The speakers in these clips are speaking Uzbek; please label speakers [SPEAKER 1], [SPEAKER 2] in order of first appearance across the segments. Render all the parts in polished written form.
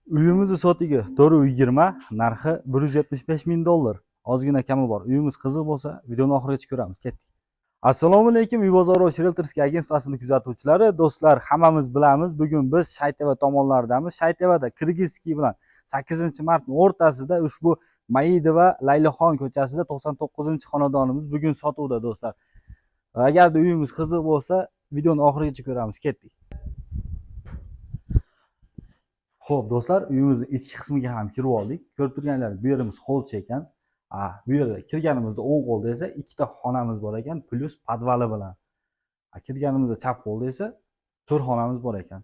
[SPEAKER 1] Uyimizni sotiga 420, narxi 175 ming dollar. Ozgina kami bor. Uyimiz qiziq bo'lsa, videoni oxirigacha ko'ramiz. Ketdik. Assalomu alaykum, Uy bozori Realtorskiy agentsiyasining kuzatuvchilari, do'stlar, hammamiz bilamiz, bugun biz Shayteva tomonlaridamiz. Shaytevada Kirgizskiy bilan 8-martning o'rtasida ushbu Maidova Layloxon ko'chasida 99-xonadonimiz bugun sotuvda, do'stlar. Agarda uyimiz qiziq bo'lsa, videoni oxirigacha ko'ramiz. Ketdik. Xo'p, do'stlar, uyimizning ichki qismiga ham kirib oldik. Ko'rib turganlaringiz, bu yerimiz hovli ekan. Bu yerda kirganimizda o'ng qo'lda esa ikkita xonamiz bor ekan, plus podvali bilan. Kirganimizda chap qo'lda esa 4 xonamiz bor ekan.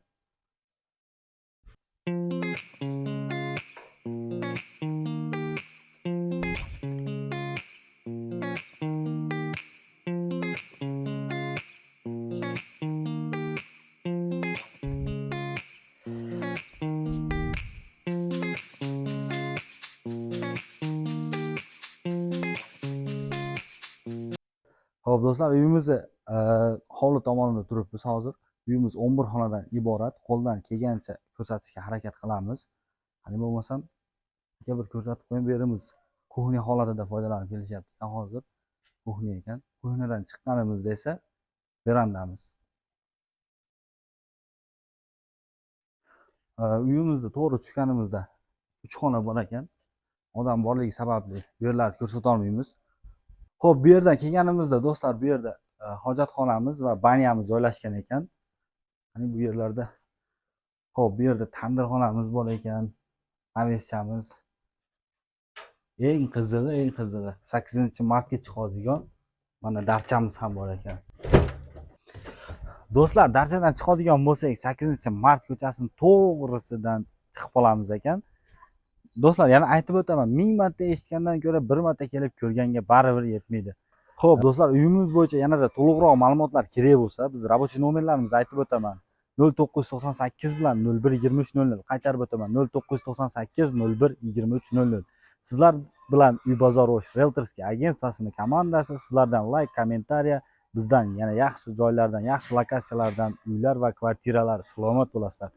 [SPEAKER 1] Xo'p, do'stlar, uyimizni hovli tomonida turibmiz hozir. Uyimiz 11 xonadan iborat. Qo'ldan kelgancha ko'rsatishga harakat qilamiz. Hani bo'lmasam, aka bir ko'rsatib qo'ying, bu yerimiz kuxnya holatida foydalanib kelishyapti ekan hozir. Kuxnya ekan. Kuxnyadan chiqqanimizda esa verandamiz. Uyimizda to'g'ri tushganimizda 3 xona bor ekan. Odam borligi sababli bu yerlarni ko'rsata olmaymiz. Xo'p, bu yerdan kelganimizda do'stlar, bu yerda hojatxonamiz va banyamiz joylashgan ekan. Hani bu yerlarda xo'p, bu yerda tandirxonamiz bor ekan. Naveschamiz. Eng qizig'i 8-martga chiqadigan mana darchamiz ham bor ekan. Do'stlar, darchadan chiqadigan bo'lsak, 8-mart ko'chasining to'g'risidan chiqib qolamiz ekan. Do'stlar, yana aytib o'taman, 1000 marta eshitgandan ko'ra 1 marta kelib ko'rganga baribir yetmaydi. Xo'p, do'stlar, uyimiz bo'yicha yanada to'liqroq ma'lumotlar kerak bo'lsa, biz rabochiy nomerlarimizni aytib o'taman. 0998 bilan 012300 qaytarib o'taman. 0998 012300. Sizlar bilan Uy bozori Realtorskiy agentsiyasining komandasi sizlardan like, kommentariya, bizdan yana yaxshi joylardan, yaxshi lokatsiyalardan uylar va kvartiralar salomat bo'lasizlar.